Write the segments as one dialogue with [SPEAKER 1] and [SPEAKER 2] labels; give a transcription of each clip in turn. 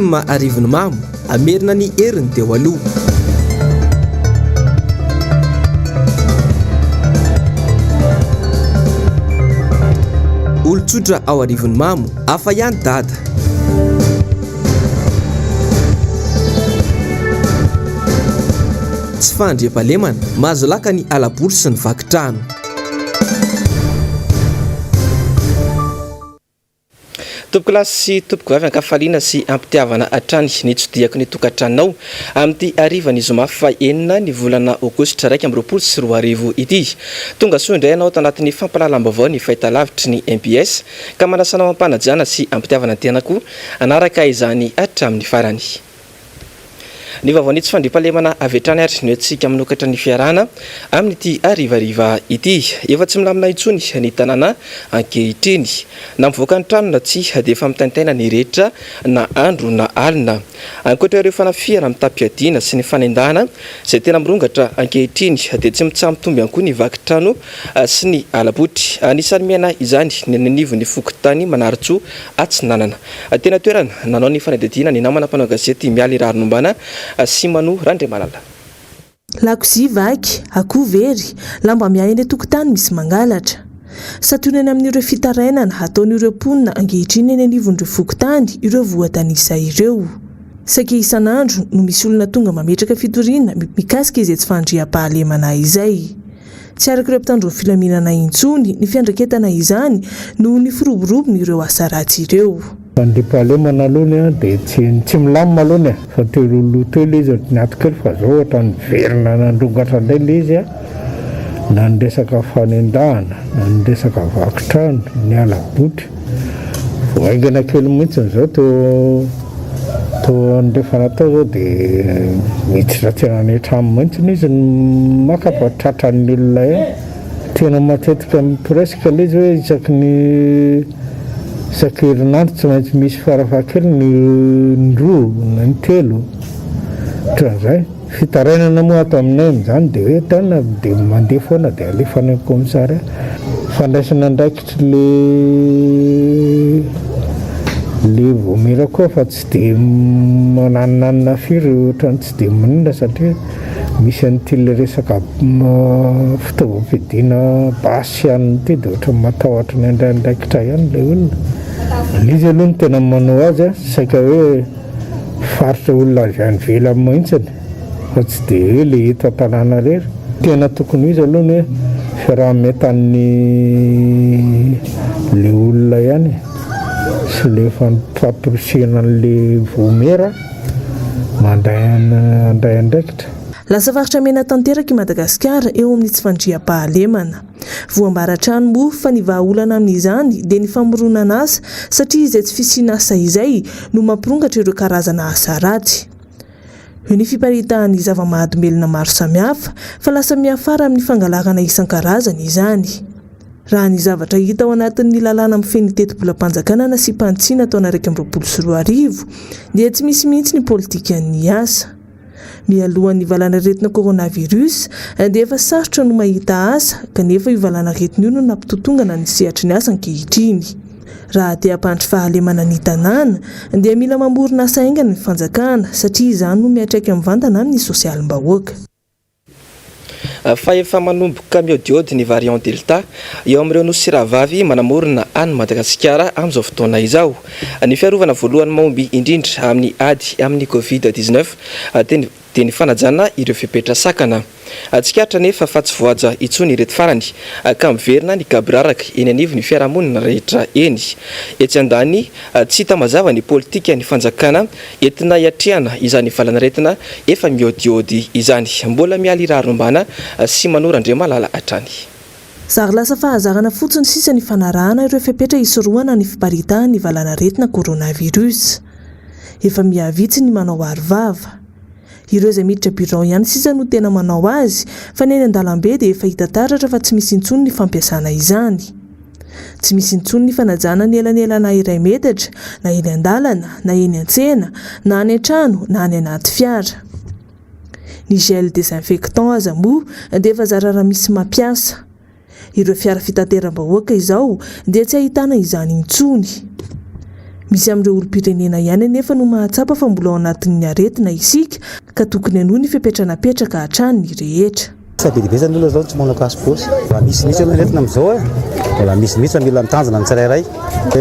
[SPEAKER 1] maha arivony mamo amerina ny heriny teo aloha. Olon-tsotra ao arivony mamo hafa ihany dada. Tsy fandriam-pahalemana mahazo laka ny alaboly sy ny vakitrano.
[SPEAKER 2] Tompoko lasy sy tompoko vavy ankafaliana sy ampitiavana hatrany ny tsodiako ny tokantranonao amin'ity arivany zoma faha-enina ny volana aogositra 2024 ity. Tonga soa indray ianao tanatin'ny fampalalam-baovao ny fahitalavitry ny MPS ka manasana mampanajana sy ampitiavana tenako anaraka izany hatramin'ny farany. Ny vaovao tsy fandriam-pahalemana avy hatrany ary ny antsika manokatra ny fiarana amin'ity arivariva ity. Efa tsy milamina intsony ny tanàna ankehitriny. Na mivoaka ny trano na tsy dia efa mitantaina ny rehetra na andro na alina. Ankoatra ireo fanafihana mitampiadiana sy ny fanendahana izay tena mirongatra ankehitriny dia tsy mitsambitomby ihany koa ny vakitrano sy ny alabotry. Anisan'ny miaina izany ny anivon'ny fokontany manaritso atsinanana. Tena toerana nanao ny fanadihadiana ny namana mpanao gazety Mialy Rarinombana Simano Randriamalala.
[SPEAKER 3] Lakozia vaky, akoho very, lamba miahy eny tokotany misy mangalatra. Satonany amin'ireo fitarainana ataon'ireo mponina ankehitriny eny anivon'ireo fokontany ireo voatanisa ireo. Saika isan'andro no misy olona tonga mametraka fitoriana mikasika izay tsy fandriam-pahalemana izay. Tsy araka ireo mpitandro filaminana intsony ny fiandraketana izany no ny firoborobony ireo asa ratsy ireo.
[SPEAKER 4] Fandriam-pahalemana aloha dia tsy milamina aloha fa telo izy niatikely fa zao ohatra ny verina nandrongatra indray ilay izy na ny resaka fanendahana na ny resaka vakitrano ny alabotry voaingana kely mihitsy zao to nrehefa natao zao dia miditra tena ny trano mihitsy izy makapatratra-ny olona tena matetika presque ilay izy hoe isaky ny herinandro tsy maintsy misy farafakely ny roa na ny telo ohatran'izay. Fitarainana moa ato aminay amin'izany dia hoe tena dia mandeha foana dia alefana ny komisaria. Fandraisana ndraikitra le vomera koa fa tsy dia mananonanona firy ohatrany tsy dia maninona satria misy an'ity resaka fitaovam-piadiana basy ihany ity dia ohatra matahotra ny ndraikitra ihany ilay olona. Izy aloha no tena manao azy saika hoe faritra olona avy any ivelany mihitsiny fa tsy dia hoe ilay eto an-tanàna rery. Tena tokony izy aloha ny hoe fiaraha-miatan'ny ilay olona ihany sy ilay fampirisihana an'ilay vomera mandray andraikitra.
[SPEAKER 3] Lasa faritra mena tanteraka i Madagasikara eo amin'ny tsy fandriam-pahalemana. Voambara-trano moa fa ny vahaolana amin'izany dia ny famoronana asa satria izay tsy fisiana asa izay no mampirongatra ireo karazana asa ratsy. Eo ny fiparitahan'ny zava-mahadomelina maro samihafa fa lasa miafara amin'ny fangalagana isan-karazany izany. Raha ny zavatra hita ao anatin'ny lalàna mifehy teti-bola-panjakana sy mpantsiana taona 2024 dia tsy misy mihitsy ny politikan'ny asa. Mialohan'ny valana aretina coronavirus dia efa sarotra no mahita asa kanefa io valana aretina io no nampitotongana ny sehatry ny asa ankehitriny. Raha te hampandry fahalemana ny tanàna dia mila mamorona asa aingana ny fanjakana satria izany no miatraika mivantana amin'ny sosialim-bahoaka.
[SPEAKER 2] Fa efa manomboka miodiody ny variant delta eo amin'ireo nosy-siravavy manamorona any Madagasikara amin'izao fotoana izao. Ny fiarovana voalohany mahomby indrindra amin'ny ady amin'ny Covid-19 dia ny fanajana ireo fipetra-sakana. Tsikatra nefa fa tsy voaja intsony ireto farany ka miverina ny gabraraka eny anivon'ny fiarahamonina rehetra eny. Etsy andany tsy hita mazava ny politika ny fanjakana entina hiatrehana izany valanaretina efa miodiody izany. Mbola Mialy Rarinombana Simano Randriamalala hatrany.
[SPEAKER 3] Zary lasa fahazarana fotsiny sisa ny fanarahana ireo fipetra isorohana ny fiparitahan'ny valanaretina coronavirus. Efa mihavitsy ny manao arivava. Ireo izay miditra birao ihany sisa no tena manao azy fa ny eny an-dalambe dia efa hita taratra fa tsy misy intsony ny fampiasana izany. Tsy misy intsony ny fanajana ny elanelana iray metatra na eny an-dalana na eny an-tsena na any an-trano na any anaty fiara. Ny gel désinfectant aza moa dia efa zarara misy mampiasa. Ireo fiara fitateram-bahoaka izao dia tsy ahitana izany intsony. Misy amin'ireo olom-pirenena ihany anefa no mahatsapa fa mbola ao anatin'ny aretina isika ka tokony hanohy ny fipetranapetraka hatrany ny rehetra.
[SPEAKER 5] Sabe zany olona zao tsy manao pasipôsy. Raha misy aretina amin'izao mbola misy mila mitanjona ny tsirairay.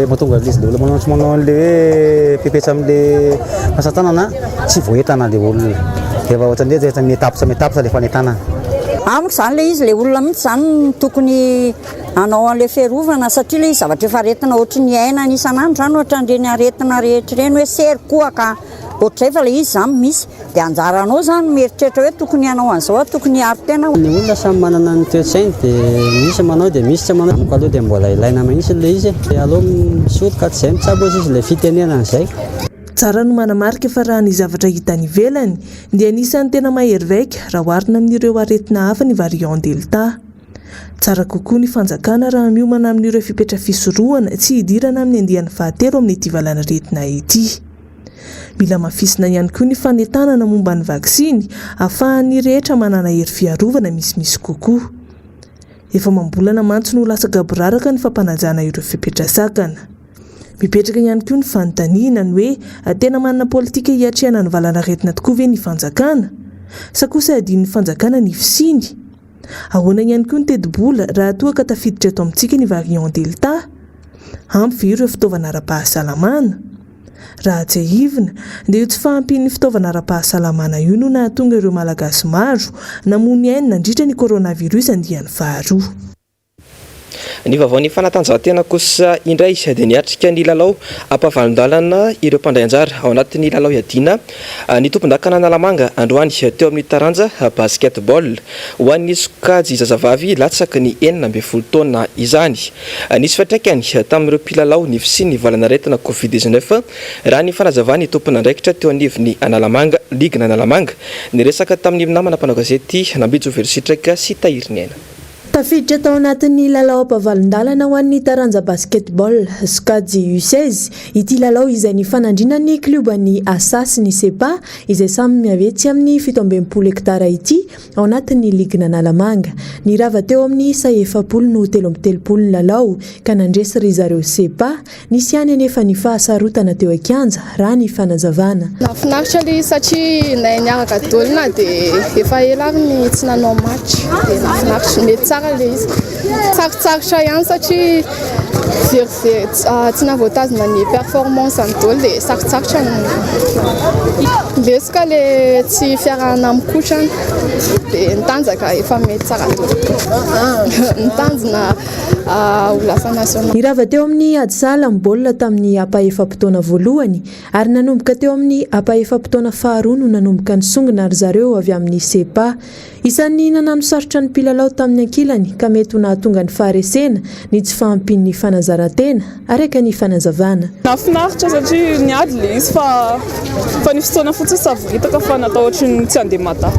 [SPEAKER 5] Mahatonga izy le olona manao tsy manao an'le hoe fipetra amin'le fahasatanana tsy voentana le olona. Efa ohatrany hoe rehetra metapsa le fanentana.
[SPEAKER 6] Amiko zany le izy le olona mihitsy zany tokony anao an'le fiarovana satria le zavatra efa aretina ohatry ny ainany isan'andro zany ohatra ireny aretina rehetra ireny hoe sery kohaka ohatray fa le izy zany misy dia anjaranao zany mieritreritra hoe tokony anao an'izao tokony aro tena.
[SPEAKER 5] Ny olona samy manana ny toe-tsainy dia misy manao dia misy tsy manao. Aloha dia mbola ilaina mihitsy le izy dia aloha misoroka tsy izay mitsabo izy le fitenenana izay.
[SPEAKER 3] Tsara no manamarika fa raha ny zavatra hita any ivelany dia anisan'ny tena mahery vaika raha oharina amin'ireo aretina hafa ny variant delta. Tsara kokoa ny fanjakana raha miomana amin'ireo fipetra fisorohana tsy hidirana amin'ny andiany fahatelo amin'ny ity valanaretina ity. Mila mafisina ihany koa ny fanentanana momba ny vaksiny ahafahan'ny rehetra manana hery fiarovana misimisy kokoa. Efa mambolana mantsy no lasa gaboraraka ny fampanajana ireo fipetra sakana. Mipetraka ihany koa ny fanontaniana ny hoe tena manana politika hiatrehana ny valanaretina tokoa ve ny fanjakana sa kosa adian'ny fanjakana ny fisiny. Ahoana ihany koa ny tedi-bola raha toa ka tafiditra eto amintsika ny variant delta. Ampy ve ireo fitaovana ara-pahasalamana? Raha tsy ahivina dia io tsy fahampian'ny fitaovana ara-pahasalamana io no nahatonga ireo malagasy maro namony ainy nandritra ny coronavirus andiany faharoa.
[SPEAKER 2] Ny vaovao fanatanjahantena kosa indray dia niatrika ny lalao ampavalondalana ireo mpandray anjara ao anatin'ny lalao iadina ny tompon-dakana Analamanga androany teo amin'ny taranja basketball ho an'ny sokajy zazavavy latsaky ny 19 taona izany. Nisy fiantraikany tamin'ireo mpilalao ny fisiny valanaretina Covid-19 raha ny fanazavany tompon'andraikitra teo anivon'ny Analamanga Ligue Analamanga niresaka tamin'ny namana mpanao gazety NambijoVersitraka sy Tahirinaina.
[SPEAKER 7] Tafiditra tao anatin'ny lalao ampavalondalana ho an'ny taranja basketball Skadji U16 ity lalao izay ny fanandrinan'ny klubany Asas ny Sepa izay samy miavetsy amin'ny 17 hektara ity ao anatin'ny Ligue Analamanga. Ny rava teo amin'ny isa 7 no 13 ny lalao ka nandresy ry zareo Sepa nisy ihany anefa ny fahasarotana teo an-kianja raha ny fanazavana.
[SPEAKER 8] Nafinaritra le satria niaraka dolona dia efa ela ny tsy nanao match dia nafinaritra mety tsara le izy. Tsarotsarotra ihany satria tsy navoatazona ny performance ny dolo dia sarotsarotra lesika le tsy fiarahana mikotrana dia nitanjaka efa mety tsara nitanjona ho lasa national.
[SPEAKER 7] Ny rava teo amin'ny adisala amin'ny baolina tamin'ny apa-efapitaona voalohany ary nanomboka teo amin'ny apa-efapitaona faharoa no nanomboka ny songona ary zareo avy amin'ny Sepa. Isan'ny nanano sarotra ny mpilalao tamin'ny ankilany ka mety ho nahatonga ny faharesena ny tsy fahampian'ny fanazarantena araka ny fanazavana.
[SPEAKER 9] Nafinaritra satria niady le izy fa ny fotoana fotsiny savoritaka fa natao ohatrany tsy andeha mata.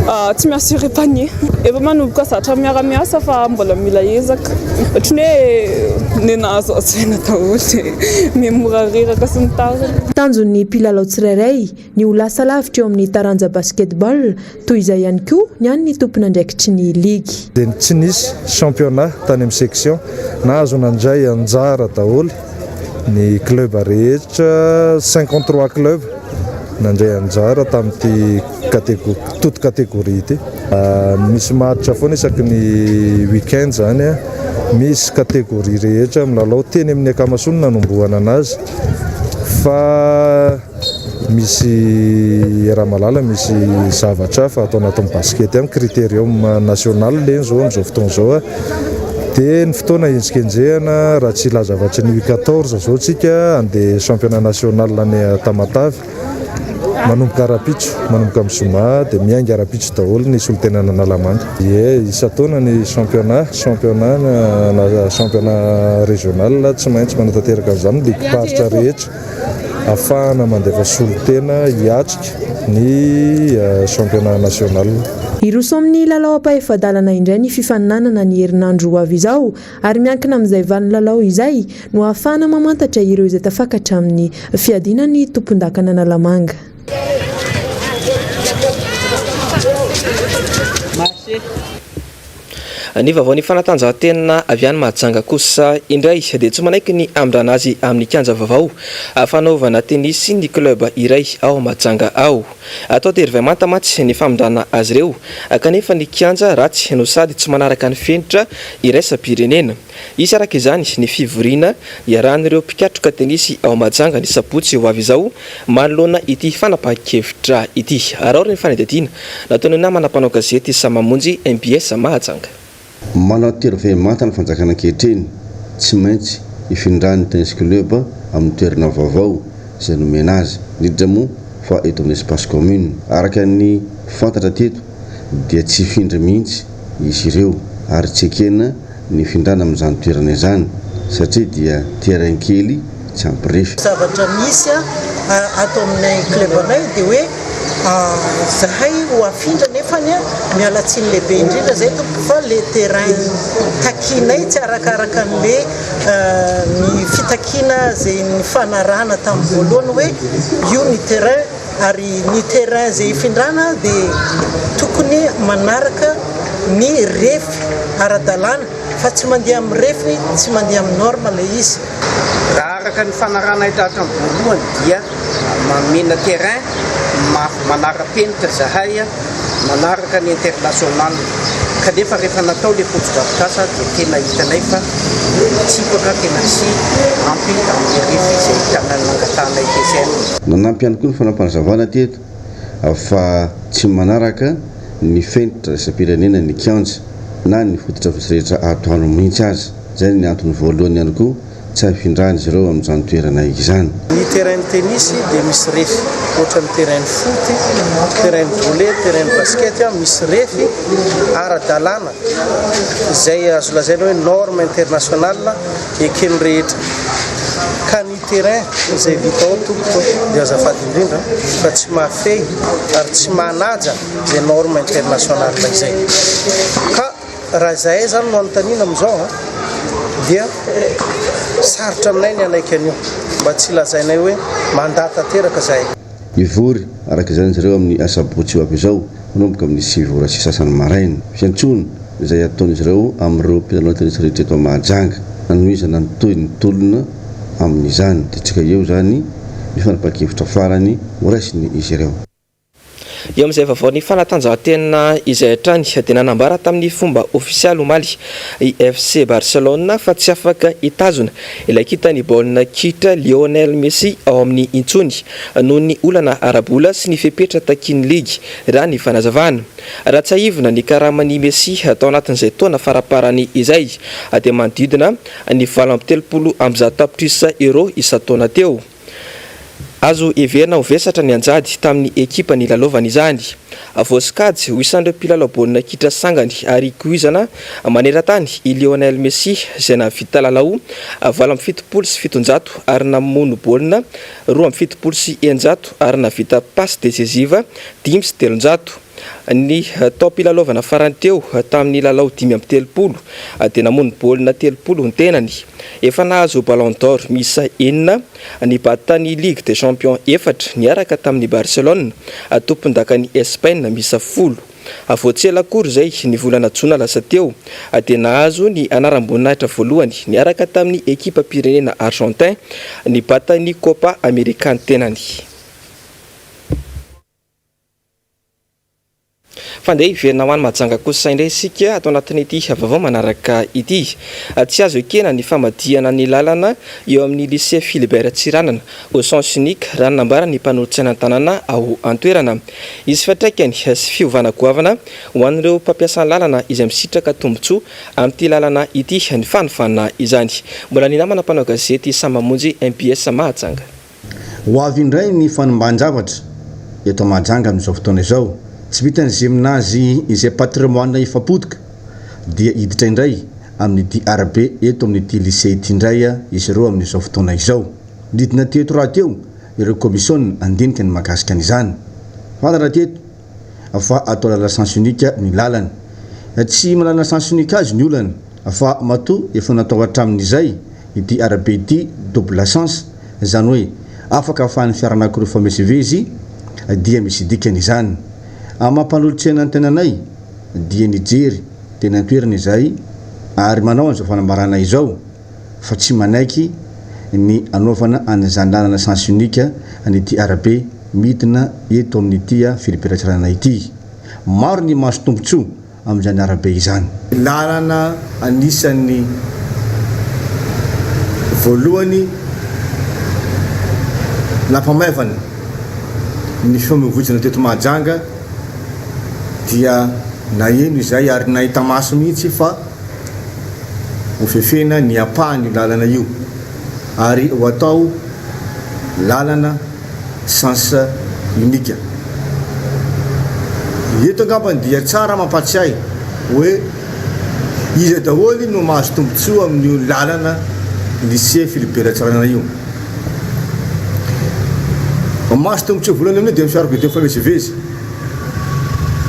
[SPEAKER 9] Tsy miassurer panier. Efa manomboka zatra miara-miasa fa mbola mila ezaka. Ohatrany hoe nenazo asaina daholo dia mora reraka sy ny tariny.
[SPEAKER 7] Tanjon'ny mpilalao tsirairay ny ho lasa lavitra eo amin'ny taranja basketball toy izay ihany koa ny an'ny tompon'andraikitry ny ligy.
[SPEAKER 10] Dia tsy nisy championnat tany amin'ny section nahazo nandray anjara daholo ny club rehetra 53 club nandray anjara tamin'ity toute catégorie ity. Misy match foana isaky ny weekend zany misy catégorie rehetra milalao teny amin'ny akamasony nanombohana anazy fa misy raha malala misy zavatra fa atao anatin'ny basket amin'ny critérium national le zao amin'izao fotoana zao dia ny fotoana enjikenjehana raha tsy ilazavatra ny U14 zao tsika andeha championnat national any Tamatavy manomboka Arapitso manomboka amin'ny Zoma dia miainga Arapitso daholo ny solotenana Analamanga. Isa-taona ny championnat régional tsy maintsy manatanteraka an'izany ligue paritra rehetra ahafahana mandefa solotena hiatrika ny championnat national.
[SPEAKER 7] Iroso amin'ny lalao apa-efadalana indray ny fifaninanana ny herinandro ho avy izao ary miankina amin'izay valin'ny lalao izay no ahafahana mamantatra ireo izay tafakatra amin'ny fiadinan'ny tompon-dakana Analamanga.
[SPEAKER 2] ny vaovao ny fanatanjahantena avy any Mahajanga kosa indray dia tsy manaiky ny amrana azy amin'ny kianja vaovao fanaovana tenisy ny club iray ao Mahajanga ao atao tery mantamatsy ny famondrana azy ireo kanefa ny kianja ratsy no sady tsy manaraka ny fenitra iraisam-pirenena isy araka izany ny fivoriana iaran'ireo mpikatroka tenisy ao Mahajanga ny sabotsy ho avy izao manoloana ity fanapahan-kevitra ity araory ny fanadidina nataony namana mpanao gazety Samamonjy MBS Mahajanga.
[SPEAKER 11] Manao terovemanta ny fanjakana ankehitriny tsy maintsy ifindrany tennis club amin'ny toerana vaovao izay nomena azy indrindra moa fa eto amin'ny espace commune araka ny fantatra teto dia tsy hifindra mihitsy izy ireo ary tsy ekena ny findrana amin'izany toerana izany satria dia terrain kely tsy ampirefy.
[SPEAKER 12] Zavatra misy ato aminay club anay dia hoe zahay ho afindra nefany miala tsiny lehibe indrindra zay tompo fa le terrain takinay tsy arakaraka an'le ny fitakina zay ny fanarana tamin'ny voalohany hoe io ny terrain ary ny terrain zay ifindrana dia tokony manaraka ny refy ara-dalàna fa tsy mandeha amin'ny refy tsy mandeha amin'ny norme le izy.
[SPEAKER 13] Raha araka ny fanarana hitratra amin'ny voalohany dia mamena terrain manara-penitra zahay manaraka ny international kanefa rehefa natao le fotodrafikasa dia tena hitanay fa tsipaka tena sy ampy amin'ny refy izay hitanany nangatanay TCN.
[SPEAKER 11] Nanampy ihany koa ny fanampanazavana teto fa tsy manaraka ny fenitra isam-pirenena ny kianja na ny fotodrafitsy rehetra atoano mihitsy azy zay ny antony voalohany ihany koa tsy afindrany izy ireo amin'izany toerana izany.
[SPEAKER 12] Ny terrain tennis dia misy refy ohatra ny terrain foot, terrain volley, terrain basket misy refy ara-dalàna izay azo lazaina hoe norme internationale ekeny rehetra ka ny terrain izay vita ao tompoko dia azafady indrindra fa tsy mahafehy ary tsy manaja izay norme internationale izay ka raha zahay zany no anontaniana amin'izao dia sarotra aminay ny anaiky an'io mba tsy lazainay hoe mandata teraka zahay.
[SPEAKER 11] Ivory araka izany zareo amin'ny asabotsy io aby izao manomboka amin'ny 6 ora sy sasany maraina fiantsony izay ataon'izy ireo amin'ireo mpilalao tenisy rehetra eto Mahajanga nanohizana ny toy ny tolona amin'izany dia tsika eo zany ny fanapahan-kevitra farany horaisiny izy ireo.
[SPEAKER 2] Eo amin'izay vaovao ny fanatanjahantena izay hatrany dia nanambara tamin'ny fomba ofisialy omaly i FC Barcelona fa tsy afaka hitazona ilay kitany baolina kitra Lionel Messi ao amin'ny intsony noho ny olana arabola sy ny fepetra takin'ny ligy raha ny fanazavana. Raha tsy aivina ny karamany Messi atao anatin'izay taona faraparany izay dia manodidina ny 70 tapitrisa euro isa-taona teo. Azo everina ho vesatra ny anjady tamin'ny ekipa ny lalaovany izany. Vosikajy ho isan'ireo mpilalao baolina kitra sangany ary kuizana maneran-tany i Lionel Messi izay nahavita lalao 770 ary namono baolina 270 ary nahavita passe décisive 5-7. Ny tao mpilalovanà farany teo tamin'ny lalao 5-30 dia namono baolina 30 ny tenany. Efa nahazo Ballon d'Or miisa 9, ny batany Ligue des Champions 4 niaraka tamin'ny Barcelone, tompon-dakan'ny Espagne miisa 10. Voatsela kory zay ny volana Jona lasa teo dia nahazo ny anaram-boninahitra voalohany niaraka tamin'ny ekipa pirenena Argentin, ny batany Copa Americana tenany. Fandeha iverina ho any Mahajanga kosa indray isika atao anatin'ity vaovao manaraka ity. Tsy azo ekena ny famadihana ny lalana eo amin'ny lycée Philibert Tsiranana au sens unique raha nambara ny mpanorotsaina tanàna ao an-toerana. Izy fatraikany sy fiovana goavana ho an'ireo mpampiasa lalana izay misitraka tombotsoa amin'ity lalana ity ny fanofanana izany. Mbola ny namana mpanao gazety Samamonjy MBS Mahajanga.
[SPEAKER 14] Ho avy indray ny fanimban-javatra eto Mahajanga amin'izao fotoana izao. Tsy vitany zeminazy izay patrimoine ifapotika dia hiditra indray amin'ny DRB eto amin'ny lycée ity indray izy ireo amin'izao fotoana izao. Nidina teto raha teo ireo commission andinika ny mahakasika an'izany. Fantatra teto fa atao lala sens unique ny lalany. Tsy malala sens unique azy ny olana fa matoa efa natao hatramin'izay i DRB ity double sens izany hoe afaka ahafahan'ny fiaranakiro famezivezy dia misy dikany izany. Mampanolo-tsaina ny tenanay dia nijery tena toerana izay ary manao an'izao fanambarana izao fa tsy manaiky ny anaovana an'izany lalana sens unique any ity arabe midina eto amin'ny tia filiperatsirana ity. Maro ny maso tombontsoa amin'izany arabe izany.
[SPEAKER 15] Lalana anisan'ny voalohany nampamaivana ny fifamoivoizana teto Mahajanga dia na eno izay ary nahita maso mihitsy fa hofefena ny apahany lalana io ary ho atao lalana sens unique. Eto angambany dia tsara mampatsiahy hoe izy daholo no mahazo tombontsoa amin'io lalana lycée Philippe Beratsarana io. Mahazo tombontsoa voalohany amin'io dia ny fiarabe teo mifamezivezy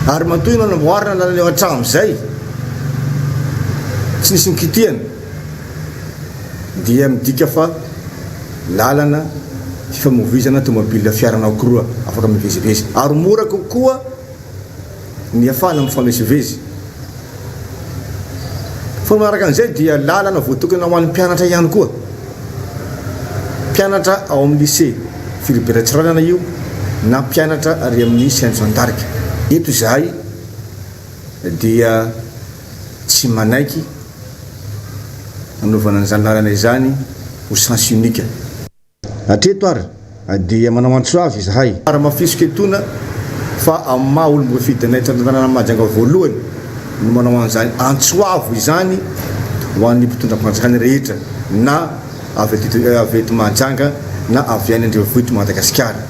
[SPEAKER 15] ary matoy no namboarina lalana eo an-tragnon'izay tsy nisy nikitiana dia midika fa lalana fifamoivoizana tomobile fiarana koroa afaka mivezivezy ary mora kokoa ny afahana mifamezivezy. Fa manaraka an'izay dia lalana voatokana ho an'ny mpianatra ihany koa, mpianatra ao amin'ny lycée Philippe Beratsarana io na mpianatra ary amin'ny Sainte Jeanne d'Arc. Eto izahay dia tsy manaiky anaovana an'izany lalana izany ho sens unique.
[SPEAKER 14] Hatreto ary dia manao antsoavy izahay
[SPEAKER 15] ary mafisika etona fa amin'ny maha olombo fidinay tanàna Mahajanga voalohany no manao an'izany antsoavo izany ho an'ny mpitondram-panjakana rehetra na avy eto Mahajanga na avy any andrenivohitra Madagasikara.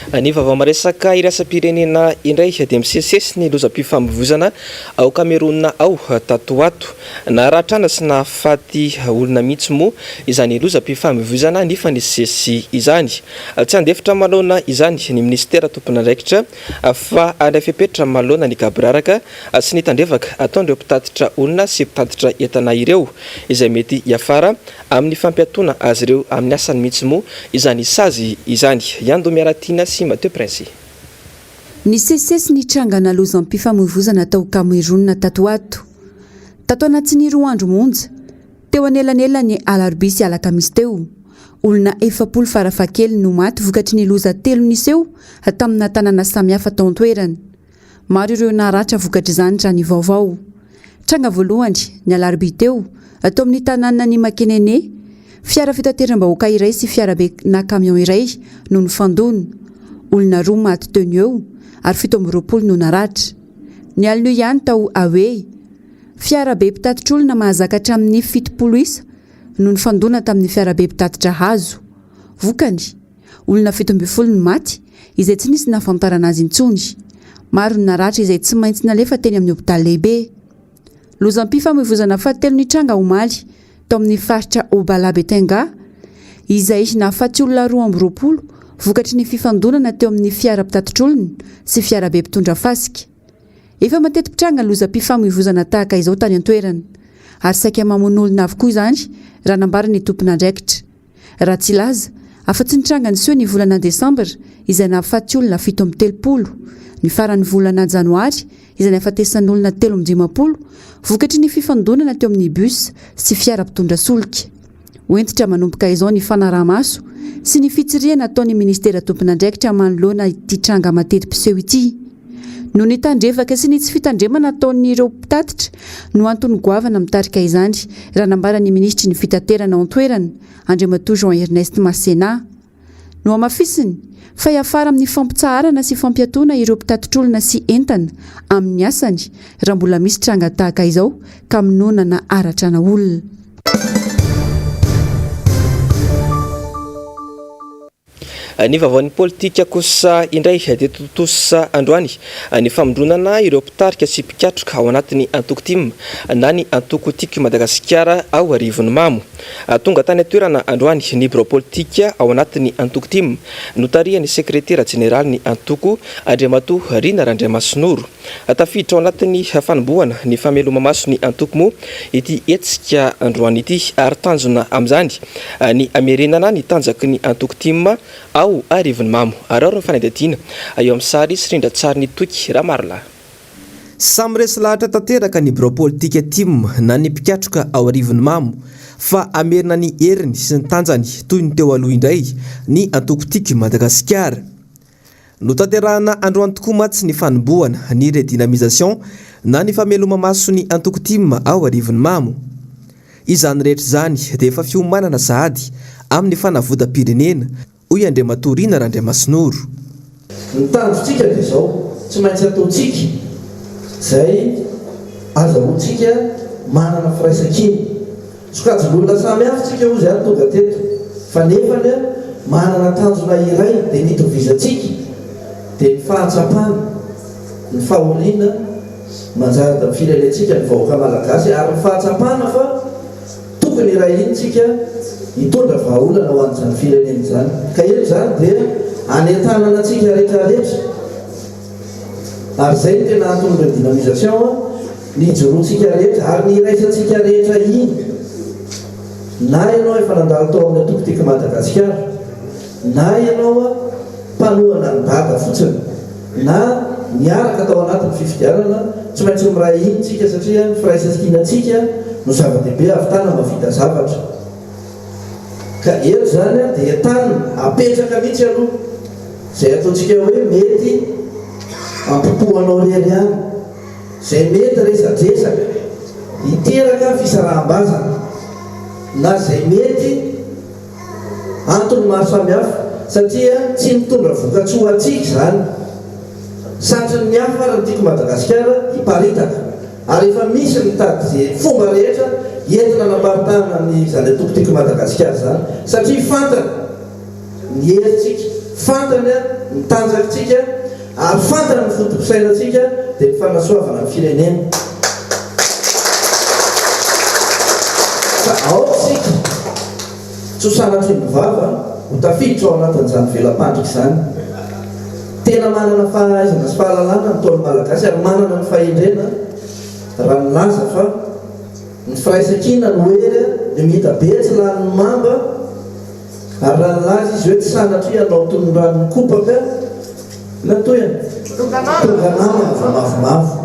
[SPEAKER 2] Ny vavamaresaka iraisam-pirenena indray dia misesisesy ny lozam-pifamoivoizana ao Kamerona ao tatoato na rahatrana sy nahafaty olona mihitsy moa izany lozam-pifamoivoizana ny fanisesy izany. Tsy andefitra malona izany ny ministera tompon'andraikitra fa andafepetra malona ny gabraraka sy ny tandrevaka ataondreo mpitatitra olona sy mpitatitra entana ireo izay mety hiafara amin'ny fampiatoana azy ireo amin'ny asany mihitsy moa izany sazy izany. Yando Miaratina sy Mateo Prince.
[SPEAKER 16] Ny sesesy ny trangana lozam-pifamoivoizana tao Kamerona tatoato. Tato anaty ny 2 andro monja teo anelanela ny alarbisy alakamisy teo. Olona 70 farafakely no maty vokatry ny loza 3 niseho tamina tanàna samihafa tao an-toerana. Maro ireo naratra vokatry izany raha ny vaovao. Tranga voalohany ny alarbi teo atao amin'ny tanàna ny Makenene, fiara fitateram-bahoaka iray sy fiarabe na camion iray no nifandona. Olona 2 maty teo eo ary 70 no naratra. Ny alina ihany tao Awe, fiarabe mpitatitra olona mahazakatra amin'ny 70 isa no nifandona tamin'ny fiarabe mpitatitra hazo. Vokany olona 17 no maty izay tsy nisy nafantarana azy intsony. Maro ny naratra izay tsy maintsy nalefa teny amin'ny hopitaly lehibe. Lozam-pifamoivoizana fahatelo ny tranga omaly tao amin'ny faritra Obalabetenga izay nahafaty olona 12 vokatry ny fifandonana teo amin'ny fiara mpitatitra olona sy fiarabe mpitondra fasika. Efa matety pitranga lozam-pifamoivoizana tahaka izao tany an-toerana ary saika mamono olona avokoa izany raha nambara ny tompon'andraikitra. Raha tsy laza afa-tsy nitranga ny ny volana Desambra izay nahafaty olona 730, ny farany volana Janoary izay nahafatesan'ny olona 350 vokatry ny fifandonana teo amin'ny bus sy fiara mpitondra solika. Hoentitra manomboka izao ny fanaraha-maso sy ny fitsiriana ataon'ny ministera tompon'andraikitra manoloana ity tranga matety-piseho ity. No ny tandrevaka sy ny tsy fitandremana ataon'ireo mpitatitra no antony goavana mitarika izany raha nambaran'ny ministry ny fitaterana ao an-toerana Andriamatoa Jean Ernest Masena. No amafisiny fa hiafara amin'ny fampitsaharana sy fampiatoana ireo mpitatitra olona sy entana amin'ny asany raha mbola misy tranga tahaka izao ka minonana aratrana olona.
[SPEAKER 2] Ny vaovaon'ny politika kosa indray dia totosa androany ny famondronana ireo mpitarika sy mpikatroka ao anatin'ny Antokotim na ny Antokotik Madagasikara ao Arivon'ny Mamo. Tonga tany atoerana androany ny bureau politika ao anatin'ny Antokotim notarian'ny sekretera jeneraly ny Antoko Andriamatoa Rina Randriamasinoro. Tafiditra ao anatin'ny fanombohana ny fameloma maso ny Antoko moa ity etsika androany ity ary tanjona amin'izany ny amerenana ny tanjaky ny Antokotim ao Arivon'ny Mamo. Arao ny fanadidina eo amin'ny sary Srindra Tsariny Toky Ramarla.
[SPEAKER 1] samy resy lahatra tanteraka ny birao politika tim na ny mpikatroka ao arivony mamo fa amerina ny heriny sy ny tanjany toy ny teo aloha indray ny antokotiky Madagasikara. No tanterahana androany tokoa matsy ny fanombohana ny redynamisation na ny fameloma maso ny antokotim ao arivony mamo. Izany rehetra zany dia efa fiomanana sahady amin'ny fanavoda-pirenena hoy Andriamatorina Randriamasinoro.
[SPEAKER 17] Ny tanjotsika dia izao tsy maintsy ataontsika izay azahoantsika manana firaisan-kina. Sokajin'olona samy hafa tsika io zany tonga teto fa nefany manana tanjona iray dia ny itovizantsika dia ny fahatsapana, ny faholiana manjary da firenentsika ny vahoaka malagasy ary ny fahatsapana fa tokony iray intsika hitondra vahaolana ho an'izany firenena zany. Ka io zany dia anentanana antsika rehetrarehetra ary zay tena antony redynamisation ny joroantsika rehetra ary ny iraisantsika rehetra iny na ianao efa nandalo tao amin'ny antokotiky Madagasikara na ianao mpanohana ny bata fotsiny na miaraka tao anatin'ny fifidianana tsy maintsy miray iny tsika satria ny firaisan-kinantsika no zava-dehibe ahavitana mavita zavatra. Ka ero zany dia tany apetraka mihitsy aloha zay ataontsika hoe mety ampipohanao rery any zay mety resadresaka hiteraka fisaraham-bazana na zay mety antony maro samihafa satria tsy mitondra vokatsoa atsika zany satry ny hafa raha nytiako Madagasikara hiparitaka ary efa misy mitady zay fomba rehetra entina namparitana ny zany atokotiko Madagasikara zany satria fantany ny heritsika, fantany ny tanjakintsika ary fantany ny fotom-pisainantsika dia ny fanasoavana ny firenena. Fa ao tsika tsy ho sanatry ny vava ho tafiditra ao anatin'izany velam-pandrika zany. Tena manana fahaizana sy fahalalana ny taolo malagasy ary manana ny fahendrena raha nilaza fa ny firaisan-kina no hery dia mita betsy lan'ny mamba ary raha nilaza izy hoe tsy sanatry ianao tonondrano kopaka na toyana tonga namana fa mavomavo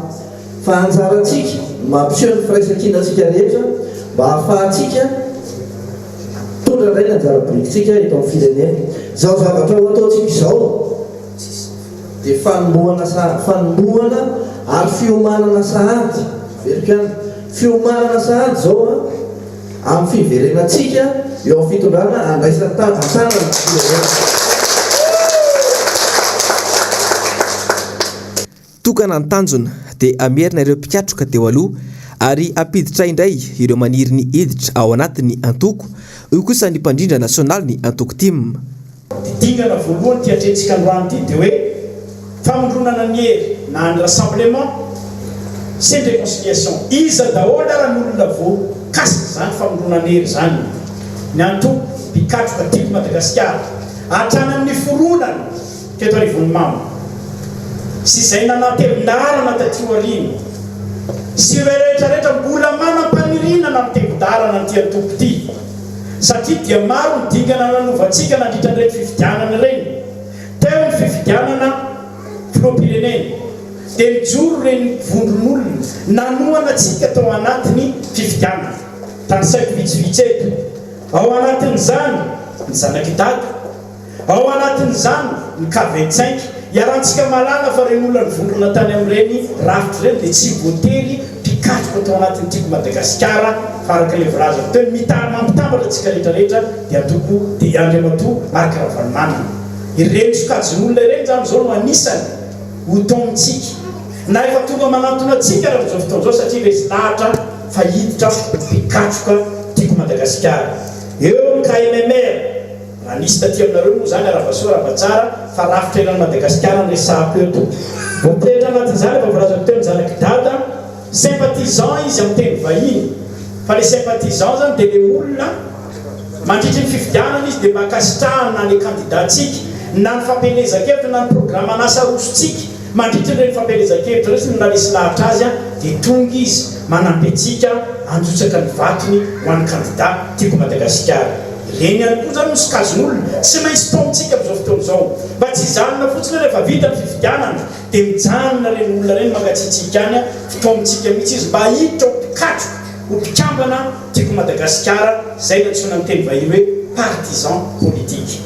[SPEAKER 17] fa anjarantsika mampiseho ny firaisan-kinatsika rehetra mba hahafahantsika tondra indray ny anjara-bolikitsika eto amin'ny firenena. Zao zavatra ho ataontsika izao dia fanombohana ary fiomanana sahady verikana fiomanana sahady zao amin'ny fiverenantsika eo amin'ny fitondrana andraisany tanana ny firenena.
[SPEAKER 1] Tokana ny tanjona dia amerina ireo mpikatroka teo aloha ary apiditra indray ireo maniry ny hiditra ao anatin'ny antoko io kosa ny mpandrindra nasionaly ny antoko tim.
[SPEAKER 18] Dingana voalohany ty atrentsika androany ty dia hoe famondronana ny hery na ny rassemblement c'est une réconciliation iza daholo raha ny olona voakasika zany famondronana hery zany ny antoko mpikatroka tiko Madagasikara hatrany amin'ny foronana teto arivony mamo sy izay nanatevin-darana tatio arino sy ireo rehetrarehetra mbola manam-panirinana amin'ny tevi-darana ny ty antoko ty satria dia maro ny dingana nanovantsika nandritra nireny fifidianana ireny teo ny fifidianana filoam-pirenena dia mijoro reny vondron'olona nanoana atsika tao anatiny fifidianana tany saiko vitsivitsy eto ao anatin'izany ny zanaky-dada ao anatin'izany ny K25 iarantsika malala fa reny olona ny vondrona tany amin'ireny rafitra ireny dia tsy voatery mpikatroka tao anatin'ny tiko Madagasikara faraka le volazako teo mampitambatra atsika rehetrarehetra dia atoko dia Andriamatoa Marc Ravalomanana ireny sokajin'olona ireny zany zao no anisany hotonitsika na efa tonga manantona atsika raha zao fotoan'izao satria resy lahatra fa hiditra mpikatroka tiko Madagasikara eo ny KMMR raha nisy taty aminareo moa zany aravasoa ravatsara fa rafitra eran'ny Madagasikara ny resahako eto voampirehitra anatin'izany efa vorazako teo ny zanaky-dada sympathisant izy amin'ny teny vahiny fa le sympathisant zany dia le olona mandritry ny fifidianana izy dia makasitrahana na le candidatsika na ny fampelezakevitra na ny programa anasa rosotsika mandritry ireny fampelezakevitra resy na lesy lahatra azy dia tonga izy manampy antsika anjotsaka ny vatony ho an'ny candidat tiko Madagasikara reny ihany koa zany misokazon'olona tsy maintsy taontsika amin'izao fotoana izao mba tsy hijanona fotsiny rehefa vita ny fifidianana dia mijanona reny olona reny mangatsitsika any fotoamintsika mihitsy izy mba hiditra ho mpikatroka ho mpikambana tiako Madagasikara zay natsona ny teny vahiny hoe partisan politique.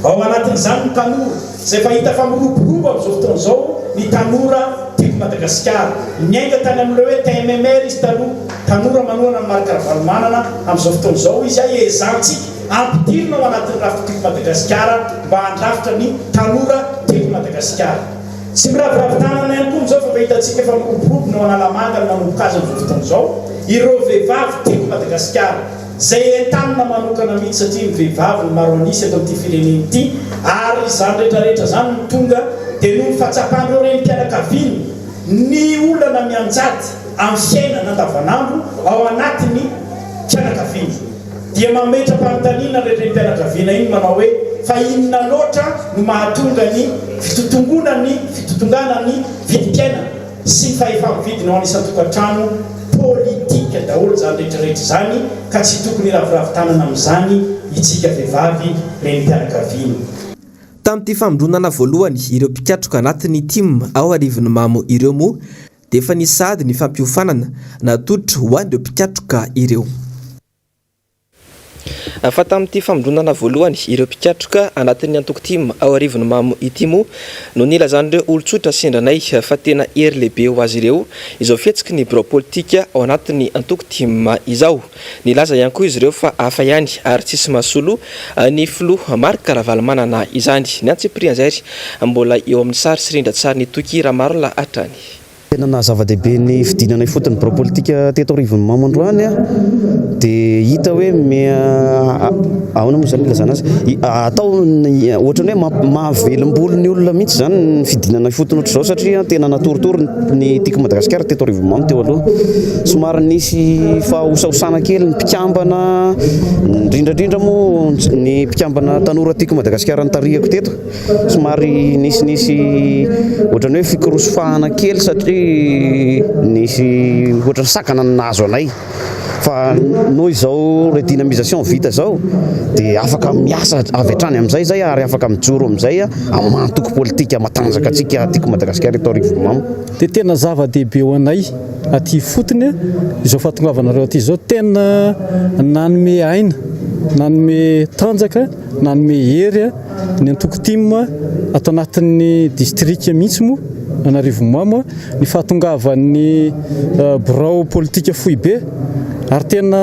[SPEAKER 18] Ao anatin'izany ny tanora izay fa hita fa miroborobo amin'izao fotoana izao ny tanora tiako Madagasikara miainga tany amin'ireo hoe TMMR izy taloha tanora manohana ny marikaravalmanana amin'izao fotoana izao izy ezantsika ampidirina ao anatin'ny rafitra tiako Madagasikara mba handrafitra ny tanora tiako Madagasikara. Tsy miraviravin-tanana ihany koa amin'izao fa hitantsika efa miroborobo no analamanga no manomboka azy amin'izao fotoana izao ireo vehivavy tiako Madagasikara zay entanina manokana mihitsy satria ny vehivavy ny maro anisy eto amin'ity fireneny ity ary zany rehetrarehetra zany no tonga dia noho ny fahatsapan'ireo reny mpianakaviany ny olana mianjady amin'ny fiainana andavanandro ao anatin'ny mpianakaviany dia mametram-panontaniana rehetra ny mpianakaviana iny manao hoe fa inona loatra no mahatonga ny fitotongana ny vidim-piainana sy fahefa-mividina ao anisan-tokantrano politika daholo zany rehetrarehetra zany ka tsy tokony raviravin-tanana amin'izany itsika vehivavy reny mpianakaviana.
[SPEAKER 1] Tamin'ity famondronana voalohany ireo mpikatroka anatin'ny team ao arivony mamo ireo moa dia efa nisady ny fampiofanana natolotra ho an'ireo mpikatroka ireo.
[SPEAKER 2] Fa tamin'ity famondronana voalohany ireo mpikatroka anatin'ny antoko team ao arivony mamo ity moa no nilazan'ireo olon-tsotra sendranay fa tena hery lehibe ho azy ireo izao fihetsiky ny bureau politika ao anatin'ny antoko team izao. Nilaza ihany koa izy ireo fa hafa ihany ary tsisy mahasolo ny filoha marikaravalmanana izany. Ny antseprian'izay mbola eo amin'ny sary sy rindra-tsary ny toky raha maro la hatrany.
[SPEAKER 5] Tena na zava-dehibe ny fidinana fotony bureau politika teto arivony mamo androany dia hita hoe ahoana moa zany ilazana azy atao ohatrany hoe mahavelom-bolo ny olona mihitsy zany ny fidinana fotony ohatr'izao satria tena natoritory ny tiako Madagasikara teto arivony mamo teo aloha somary nisy fahosaosana kely ny mpikambana indrindrandrindra moa ny mpikambana tanora tiako Madagasikara nytarihako teto somary nisy ohatrany hoe fikorosofahana kely satria nisy ohatrany sakana nazo anay fa noho izao redynamisation vita zao dia afaka miasa avy hatrany amin'izay zay ary afaka mijoro amin'izay amantoko politika matanjaka atsika tiako Madagasikara eto arivony mamo.
[SPEAKER 19] Dia tena zava-dehibe ho anay aty fotony izao fahatongavanareo aty izao tena nanome aina nanome tanjaka nanome hery ny antoko team ato anatin'ny district mihitsy moa anarivony mamo ny fahatongavan'ny bureau politika fohy be ary tena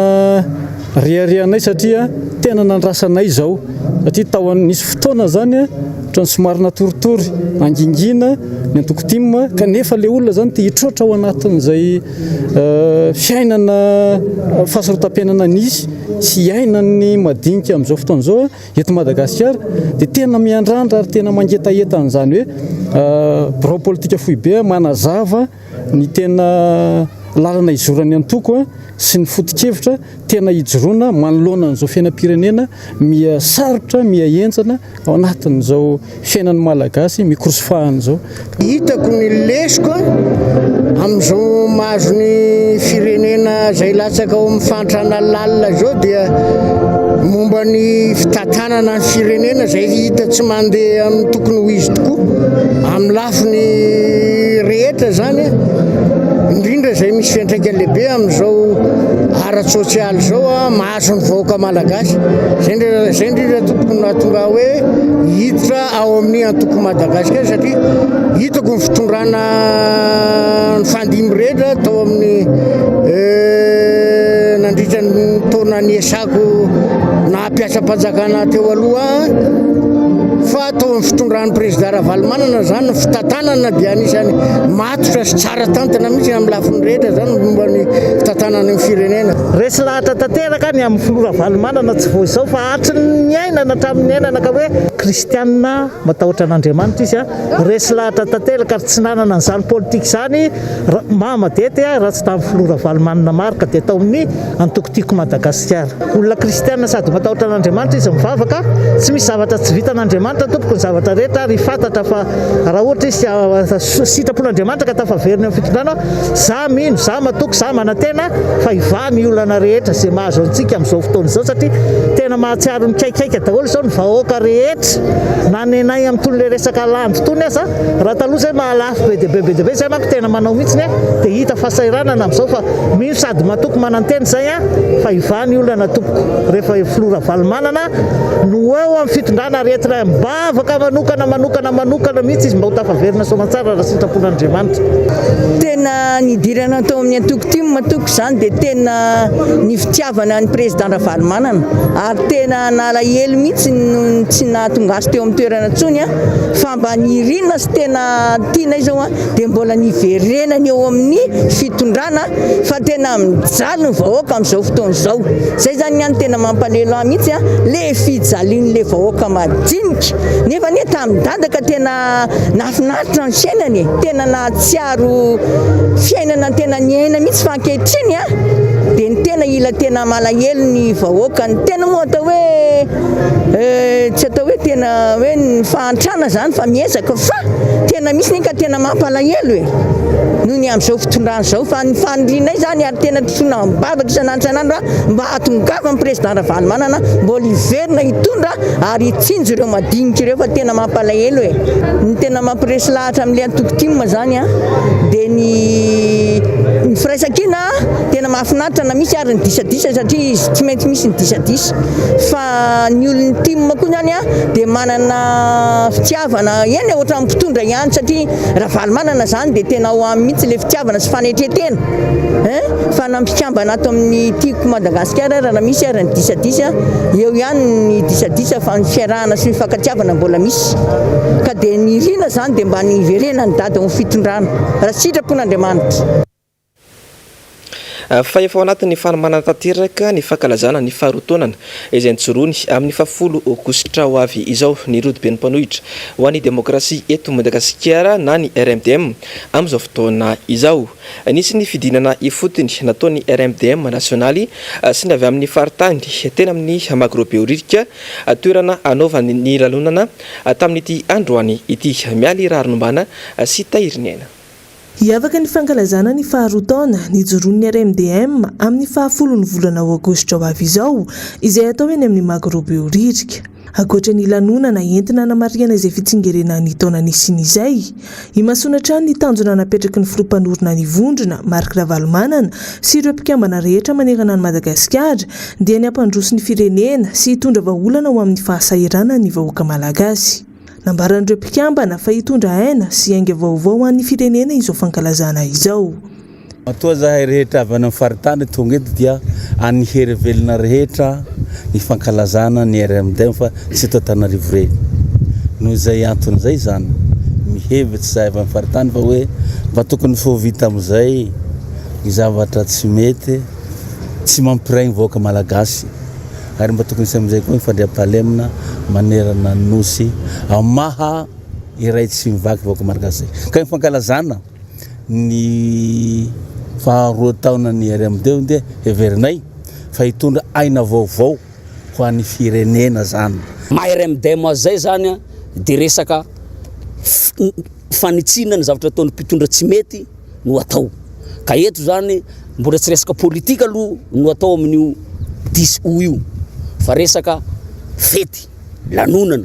[SPEAKER 19] riarianay satria tena nandrasanay izao satria tao nisy fotoana zany ohatrany somary natoritory angingina ny antoko team kanefa le olona zany tia hitrotra ao anatin'izay fiainana fahasarotam-piainana nisy sy iainany madinika amin'izao fotoana izao eto Madagasikara dia tena miandrandra ary tena mangetaheta an'izany hoe bureau politika fohy be manazava ny tena lalana izorany antoko sy ny foto-kevitra tena hijoroana manoloana an'izao fiainam-pirenena miasarotra miaenjana ao anatin'izao fiainan'ny malagasy mikorosofahan'izao.
[SPEAKER 20] Hitako ny lesoko amin'izao mahazo ny firenena izay latsaka ao amin'ny fantrana lalina zao dia momba ny fitantanana ny firenena izay hita tsy mandeha amin'ny tokony ho izy tokoa amin'ny lafiny rehetra zany indrindra izay misy fiantraikany lehibe amin'izao ara-tsosialy izao mahazo ny vahoaka malagasy zay indrindra tokony nahatonga hoe hiditra ao amin'ny antoko Madagasikara satria hitako ny fitondrana ny fandimy rehetra tao amin'ny nandritra ny taona niasako na mpiasa-panjakana teo aloha fa tao amin'ny fitondran'ny président Ravalomanana zany ny fitantanana dia anisany matotra sy tsara tantana mihitsy amin'ny lafiny rehetra zany momba ny fitantanana ny firenena.
[SPEAKER 21] Resy lahatra tanteraka ny amin'ny filoha Ravalomanana tsy voa izao fa hatry ny ainana hatramin'ny ainana ka hoe kristianina matahotra an'Andriamanitra izy resy lahatra tanteraka ary tsy nanana an'izany politika izany mahamadety raha tsy tamin'ny filoha Ravalomanana maro ka dia tao amin'ny antoko tiako Madagasikara. Olona kristianina sady matahotra an'Andriamanitra izy mivavaka tsy misy zavatra tsy vita an'Andriamanitra tompoko ny zavatra rehetra ary fantatra fa raha ohatra izy sitrapon'Andriamanitra ka tafaveriny amin'ny fitondrana za mino za matoko za manantena fa ivamy olona olana rehetra zay mahazo antsika amin'izao fotoana izao satria tena mahatsiaro ny kaikaiky daholo izao ny vahoaka rehetra na nenay amin'itony le resaka landy tony aza raha taloha zay mahalafo be dia be zay manko tena manao mihitsiny dia hita fahasahiranana amin'izao fa mino sady matoko mananteny zay fa ivany olana tompoko rehefa filora valomanana no eo amin'ny fitondrana rehetra mbavaka manokana mihitsy izy mba ho tafaverina soamantsara raha sitrapon'Andriamanitra.
[SPEAKER 4] Tena nidirana tao amin'ny antoko ty matoko izany dia tena ny fitiavana ny président Ravalomanana ary tena nalahelo mihitsy no tsy nahatonga azy teo amin'ny toerana tsony fa mba nirina sy tena tiana izao dia mbola niverenany eo amin'ny fitondrana fa tena mijaly ny vahoaka amin'izao fotoana izao. Zay zany any tena mampalelo ahy mihitsy le fijalian'le vahoaka madinika nefa tamin'ny dadaka tena nafinaritra ny fiainany tena nahatsiaro fiainana tena niaina mihitsy fa ankehitriny dia ny tena ila tena malahelo ny vahoaka ny tena moa atao hoe tsy atao hoe tena hoe ny fahantrana zany fa miezaka fa tena misy ny ka tena mampalahelo noho ny amin'izao fitondrana izao fa ny fanindrinay zany ary tena tosoina mibavaka isan'andro mba hatongava amin'ny président Ravalomanana mbola hiverina hitondra ary hitsinjo ireo madinika ireo fa tena mampalahelo ny tena mampiresy lahatra amin'ilay antoko tim zany dia ny firaisan-kina tena mahafinaritra na misy ary ny disadisa satria izy tsy maintsy misy ny disadisa fa ny olon'ny tim koa zany dia manana fitiavana eny ohatra amin'ny mpitondra ihany satria Ravalomanana zany dia tena ho amin'ny mihitsy le fitiavana sy fanetretena fa nampikambana ato amin'ny tiako Madagasikara raha misy ary ny disadisa eo ihany ny disadisa fa ny fiarahana sy ny fankatiavana mbola misy ka dia nirina zany dia mba niverena ny dady amin'ny fitondrana raha sitrapon'Andriamanitra.
[SPEAKER 2] Fa efa ao anatin'ny fanomanana tanteraka ny fankalazana ny faharotonana izay nitsorony amin'ny 10 aogositra ho avy izao ny rodiben'ny mpanohitra ho an'ny demokrasia eto Madagasikara na ny RMDM amin'izao fotoana izao. Nisy ny fidinana ifotony nataon'ny RMDM nasionaly sy ny avy amin'ny faritany teny amin'ny Magrobeoririka toerana anaovany ny lalonana tamin'ity androany ity mialy rarinombana sy tahiriny aina.
[SPEAKER 3] Hiavaka ny fankalazana ny faharotaona nijoroan'ny RMDM amin'ny 10 volana aogositra ho avy izao izay atao eny amin'ny Magrobeoririka. Ankoatra ny lanonana entina namariana izay fitsingerenany taona nisiny izay, imasoana trano ny tanjona napetraky ny filompanorona ny vondrona Marc Ravalomanana sy ireo mpikambana rehetra manerana ny Madagasikara dia ny ampandroso ny firenena sy hitondra vahaolana ho amin'ny fahasahirana ny vahoaka malagasy. Nambaran'ireo mpikambana fa hitondra aina sy hainga vaovao an'ny firenena izao fankalazana izao.
[SPEAKER 22] Matoa zahay rehetra avy amin'ny faritany tonga eto dia anyhery velona rehetra ny fankalazana ny RMDM fa tsy eto Antananarivo reny. Noho izay antony izay zany mihevitsy zahay avy amin'ny faritany fa hoe mba tokony fo vita amin'izay ny zavatra tsy mety tsy mampiray vahoaka malagasy ary mba tokony sy amin'izay koa fandriam-pahalemana manerana nosy amaha iray tsy mivaky vahoaka malagasy. Ka ny fankalazana ny faharoa taona ny RMDM dia heverinay fa hitondra aina vaovao ho an'ny firenena zany.
[SPEAKER 23] Maha RMDM zay zany dia resaka fanitsina ny zavatra ataon'ny mpitondra tsy mety no atao. Ka eto zany mbola tsy resaka politika aloha no atao amin'io diso io fa resaka fety lanonana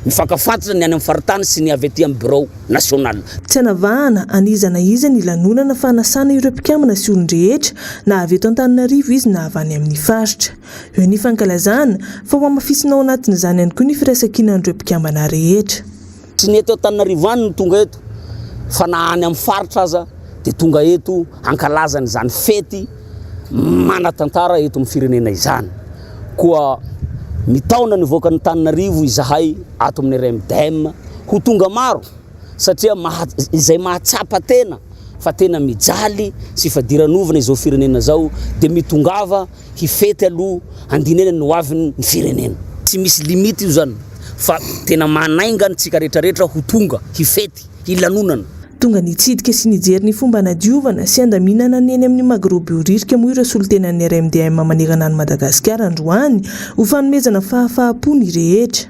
[SPEAKER 23] mifankafantatra ny any amin'ny faritany sy ny avy aty amin'ny bureau national.
[SPEAKER 3] Tsy hanavahana anizana iza ny lanonana fanasana ireo mpikambana sy olon-drehetra na avy eto Antananarivo izy na avy any amin'ny faritra. Eo ny fankalazana fa ho amafisina ao anatin'izany ihany koa ny firaisan-kinan'ireo mpikambana rehetra.
[SPEAKER 23] Tsy ny eto Antananarivo any no tonga eto fa na any amin'ny faritra aza dia tonga eto hankalazana izany fety manatantara eto amin'ny firenena izany. Koa mitaona ny voaka ny Antananarivo izahay ato amin'ny RMDM ho tonga maro satria izay mahatsapa tena fa tena mijaly sy fadiran'ovana izao firenena zao dia mitongava hifety aloha andinena ny hoaviny ny firenena. Tsy misy limity io zany fa tena manainga ntsika rehetrarehetra ho tonga hifety hilanonana.
[SPEAKER 3] Tonga nitsidika sy nijery ny fomba nadiovana sy andaminana ny eny amin'ny Magrobeoririka moa ireo solontenan'ny RMDM manerana ny Madagasikara androany ho fanomezana fahafahapo ny rehetra.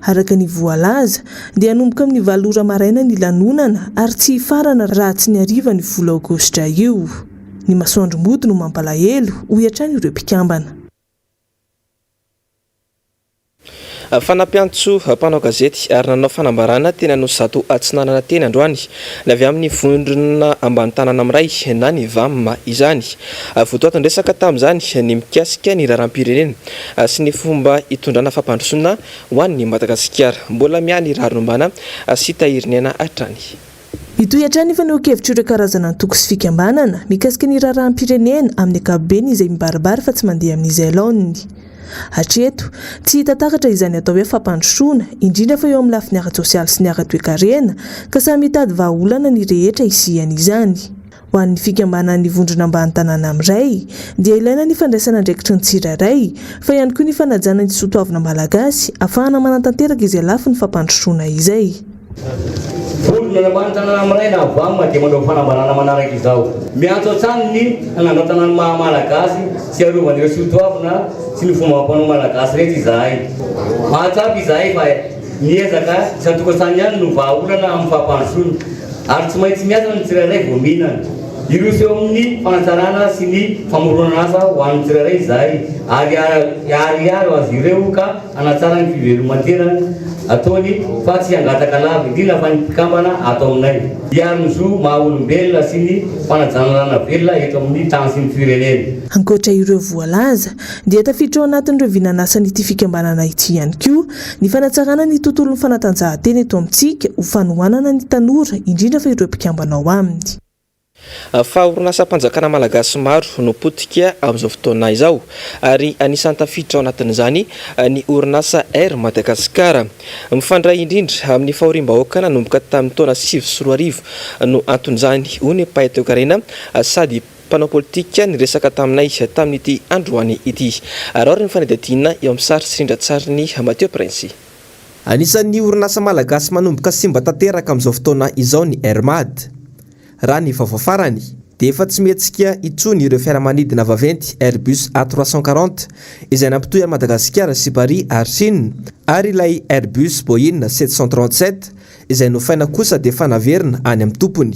[SPEAKER 3] Araka ny voalaza dia hanomboka amin'ny 7 ora maraina ny lanonana ary tsy hifarana raha tsy ny hariva ny 10 aogositra io. Ny masoandro mody no mampalahelo hoy hatrany ireo mpikambana.
[SPEAKER 2] Fanampiantso mpanao gazety ary nanao fanambarana tena no zato atsinanana teny androany na avy amin'ny vondrona ambany tanana amiray na ny vamma izany. Votoato resaka tamin'izany ny mikasika ny raharam-pirenena sy ny fomba itondrana fampandrosoana ho an'ny Madagasikara. Mbola miany raharombana sy tahirinaina hatrany.
[SPEAKER 3] Itoy hatrany fa nokevitra ireo karazana antoko sy fikambanana mikasika ny raharam-pirenena amin'ny ankapobeny izay mibaribary fa tsy mandeha amin'izay laoniny. Hatreto tsy hita takatra izany atao hoe fampandrosoana indrindra fa eo amin'ny lafiny ara-tsosialy sy ny ara-toekarena ka samy mitady vahaolana ny rehetra isiany izany. Ho an'ny fikambanan'ny vondrona ambany tanàna amiray dia ilaina ny fandraisana andraikitry ny tsirairay fa ihany koa ny fanajana ny soatoavina malagasy ahafahana manatanteraka izay lafiny fampandrosoana izay.
[SPEAKER 6] Vondrona ambany tanàna amiray na vamma dia manao fanambarana manaraka izao. Miantso an-tsany ny hanao tanàna maha-malagasy sy arovana ireo soatoavina sy ny fomba ampanao malagasy rehetra izahay. Mahatsapy izahay fa niezaka isatokantany ihany no vahaolana amin'ny fampandrosoana ary tsy maintsy miasa ny tsirairay vao mihinana. Irosy eo amin'ny fanatsarana sy ny famoronana asa ho an'ny tsirairay izahay ary ho azy ireo ka hanatsara ny fiveloman-tena ataony fa tsy hangataka lava indrindra fa ny mpikambana atao aminay. Hiaro ny zo maha-olombelona sy ny fanajanana velona eto amin'ny tany sy ny firenena.
[SPEAKER 3] Ankoatra ireo voalaza dia tafiditra ao anatin'ireo vinanasany ity fikambanana ity ihany koa ny fanatsarana ny tontolon'ny fanatanjahantena eto amintsika ho fanohanana ny tanora indrindra fa ireo mpikambana ao aminy.
[SPEAKER 2] Fa orinasa mpanjakana malagasy maro no potika amin'izao fotoana izao ary anisan'ny tafiditra ao anatin'izany ny orinasa Air Madagasikara. Mifandray indrindra amin'ny fahoriam-bahoaka nanomboka tamin'ny taona 2024 no anton'izany hoy Pahay Toekarena sady mpanao politika ny resaka taminay tamin'ity androany ity. Ary ny fanadihadiana eo amin'ny sary sindrantsariny Mathieu Prince.
[SPEAKER 1] Anisan'ny orinasa malagasy manomboka simba tanteraka amin'izao fotoana izao ny Airmad. Raha ny vaovao farany dia efa tsy mihetsika intsony ireo fiaramanidina vaventy Airbus A340 izay nampitohy Madagasikara sy Paris ary Chine ary ilay Airbus Boeing 737 izay nofaina kosa dia fanaverina any amin'ny tompony.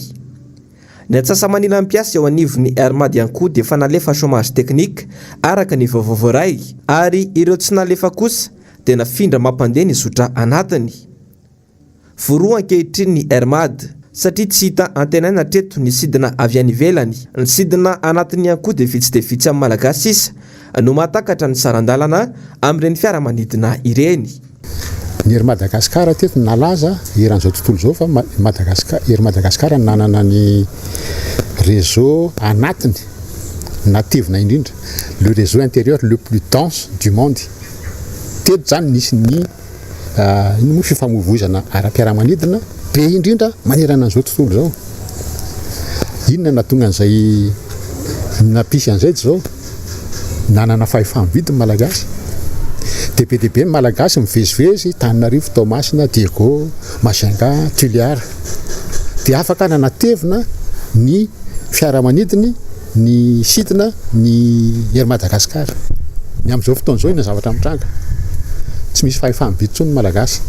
[SPEAKER 1] Ny atsasa-manina ampiasa eo anivon'ny Airmad ihany koa dia efa nalefa chômage teknika araka ny vaovao voaray ary ireo tsy nalefa kosa dia nafindra mampandeha ny zotra anatiny. Foroa ankehitriny ny Airmad satria tsy hita antenaina treto ny sidina avy any ivelany. Ny sidina anatiny ihany koa dia vitsy amin'ny malagasy sisa no mahatakatra ny sarandalana amin'ireny fiaramanidina ireny.
[SPEAKER 8] Ny Air Madagasikara teto nalaza eran'izao tontolo izao fa Air Madagasikara nanana ny réseau anatiny natevina indrindra, le réseau intérieur le plus dense du monde. Teto zany nisy ny ino moa fifamoivoizana ara-piaramanidina be indrindra manerana an'izao tontolo izao. Inona nahatonga an'izay nampisy an'izay zao nanana fahefa-mividy ny malagasy. Be ny malagasy mivezivezy Tananarivo, Toamasina, Diego, Majunga, Tuliara dia afaka nanatevina ny fiaramanidiny ny sidina ny Air Madagasikara. Ny amin'izao fotoana izao ina zavatra mitranga tsy misy fahefa-mividy intsony ny malagasy.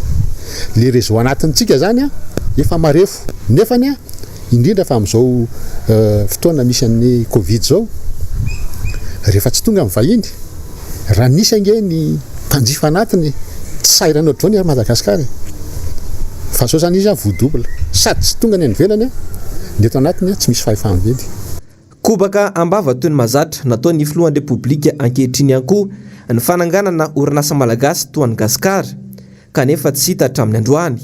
[SPEAKER 8] Le réseau anatintsika zany efa marefo nefany indrindra fa amin'izao fotoana misy an'ny Covid zao rehefa tsy tonga amin'ny vahiny raha nisy ange ny mpanjifa anatiny tsy sairana ohatr'izao ny Air Madagasikara fa sao zany izy voadobla sady tsy tonga ny velany ny eto anatiny tsy misy fahefa-mividy.
[SPEAKER 1] Kobaka ambava toy ny mazatra nataon'ny filohan'ny Repoblika ankehitriny ihany koa ny fananganana orinasa malagasy toa ny Gasikara kanefa tsy hita hatramin'ny androany.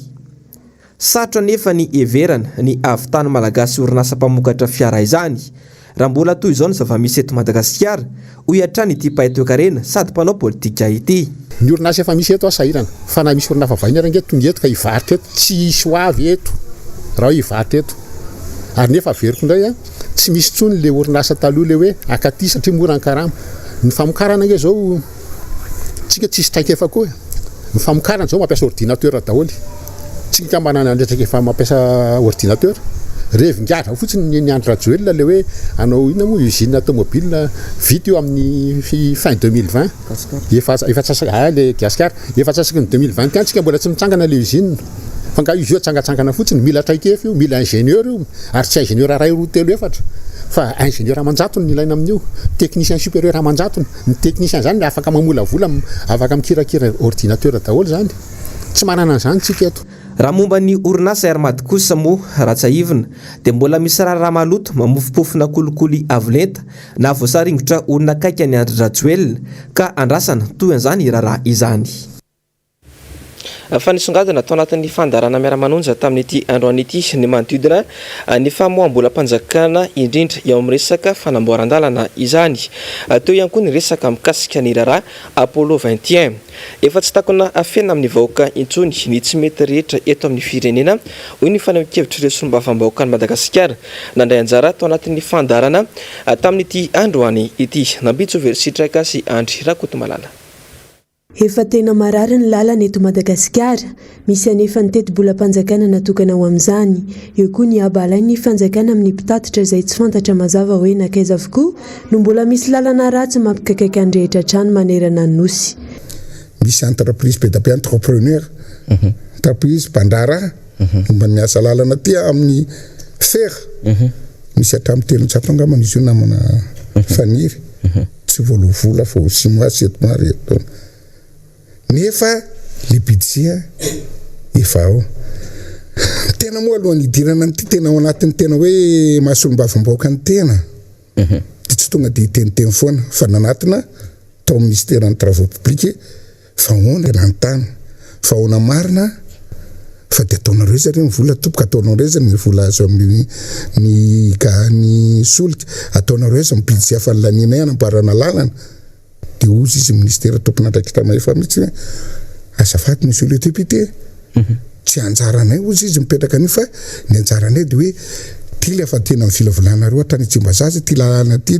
[SPEAKER 1] Sarotra nefa ny everana ny avitany malagasy orinasa mpamokatra fiara izany raha mbola toy izao ny zava-misy eto Madagasikara hoy hatrany ity Pahay Toekarena sady mpanao politika ity.
[SPEAKER 8] Ny orinasa efa misy eto asahirana fa na misy orinasa vahiny ary nge tonga eto ka hivarotra eto tsy hisy hoavy eto raha hivarotra eto ary nefa veriko indray tsy misy tsony le orinasa taloha le hoe akaty satria mora ny karama. Ny famokarana nge zao tsika tsisy traikefa koa. Ny famokarana zao mampiasa ordinateur daholo. Tsika manana ndraitraka efa mampiasa ordinateur. Revingiatra fotsiny ny Android le hoe anao ina moa usine automobile vita eo amin'ny fin 2020 efa tsasaka le Gasikara efa tsasaka ny 2021 tsika mbola tsy mitsangana le usine fa nga izy io tsangatsangana fotsiny mila traikefy io mila ingénieur io ary tsy ingénieur ray roa telo efatra fa ingénieur amanjatony ny ilaina amin'io technicien supérieur amanjatony ny technicien zany afaka mamola vola afaka mikirakira ordinateur daholo zany tsy manana an'izany tsika eto
[SPEAKER 1] raha momba ny orinasa Airmad kosa moa ratsaivina dia mbola misy raha maloto mamofopofona kolikoly avolenta na voasaringotra olona akaiky ny Andry Rajoelina ka andrasana toy an'izany raharaha izany.
[SPEAKER 2] Fa nisongadina tao anatin'ny fandarana miara-manonja tamin'ity andro an'ity ny manodidina ny famoambolam-panjakana indrindra eo amin'ny resaka fanamboaran-dalana izany. Teo ihany koa ny resaka mikasika ny raharaha Apollo 21. Efa tsy takona afena amin'ny vahoaka intsony ny tsy mety rehetra eto amin'ny firenena hoy ny fanamikevitra resombavam-bahoaka ny Madagasikara nandray anjara tao anatin'ny fandarana tamin'ity andro any ity. Nambitso Versitraka sy Andry Rakotomalala.
[SPEAKER 7] Efa tena marary ny lalana eto Madagasikara, misy anefa ny teti-bolam-panjakana natokana ho amin'izany. Eo koa ny abalain'ny fanjakana amin'ny mpitatitra izay tsy fantatra mazava hoe nakaiza avokoa no mbola misy lalana ratsy mampikakaika ny rehetra trano manerana ny nosy.
[SPEAKER 9] Misy entreprise be d'appui entrepreneur, entreprise mpandrara, mba miasa lalana ty amin'ny fer. Misy hatramin'ny telonjato angamba izy io namana faniry. Tsy voalovola fa 6 mois 7 mois reto. Nefa le budget efa ao. Tena moa aloha ny idirana ny tena ao anatin'ny tena hoe mahasolombavambahoaka ny tena. Tsy tonga dia teniteny foana fa nanatina tao ministère ny travaux publics fa hoana lantana fa hoana marina fa dia ataonareo zareo ny vola topoka ataonareo zany ny vola azo ny solika ataonareo zany budget fa lanina ihany amparana lalana dia ozy izy ministère tompona andraikitra maefa mihitsy azafady monsieur le député tsy anjaranay ozy izy mipetraka an'io fa ny anjaranay dia hoe ty le efa tena mivilavolanareo hatrany Tsimbazaza ty lalana ty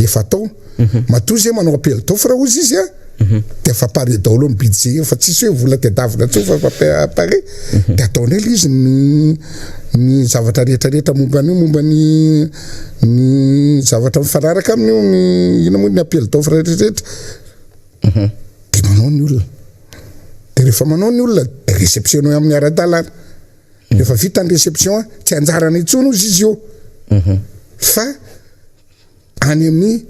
[SPEAKER 9] efa atao matozy manao appel d'offre ozy izy dia efa pare daholo ny budget fa tsisy hoe vola tedavina tso fa pare dia ataonay le izy ny zavatra rehetrarehetra momba ny zavatra mifanaraka amin'io ina moa ny appel d'offre rehetrarehetra dia manao ny olona dia rehefa manao ny olona dia réception amin'ny ara-dalàna rehefa vita ny réception tsy anjarana intsony ozy izy io fa any amin'ny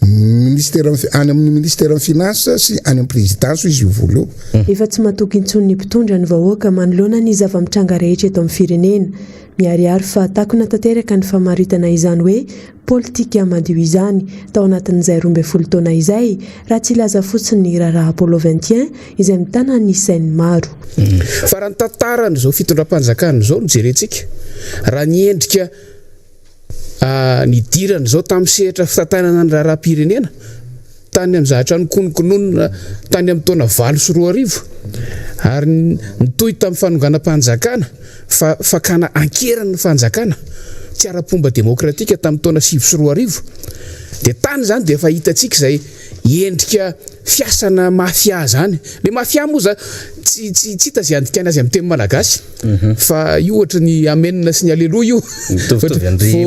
[SPEAKER 9] ministère ny finance sy any amin'ny présidence izy io vola io.
[SPEAKER 7] Efa tsy matoky intsony ny mpitondra ny vahoaka manoloana ny zava-mitranga rehetra eto amin'ny firenena. Miariary fa takona tanteraka ny famaritana izany hoe politika madio izany tao anatin'izay 12 taona izay raha tsy ilaza fotsiny ny raharaha Apollo 21 izay mitana ny sainy maro.
[SPEAKER 10] Fa raha ny tantarany izao fitondram-panjakana izao no jerentsika raha ny endrika ny dirany izao tamin'ny sehatra fitantanana ny raharaham-pirenena tany amin'ny zahatra ny konokononona tany amin'ny taona 9 sy 12 ary nitoy tamin'ny fanonganam-panjakana fa fakana ankerany fanjakana tsy ara-pomba demokratika tamin'ny taona 7 sy 12 dia tany zany dia efa hitantsika izay endrika fiasana mafia zany. Le mafia moa za tsy hita zay andikana azy amin'ny teny malagasy fa io ohatra ny amenina sy ny aleloha io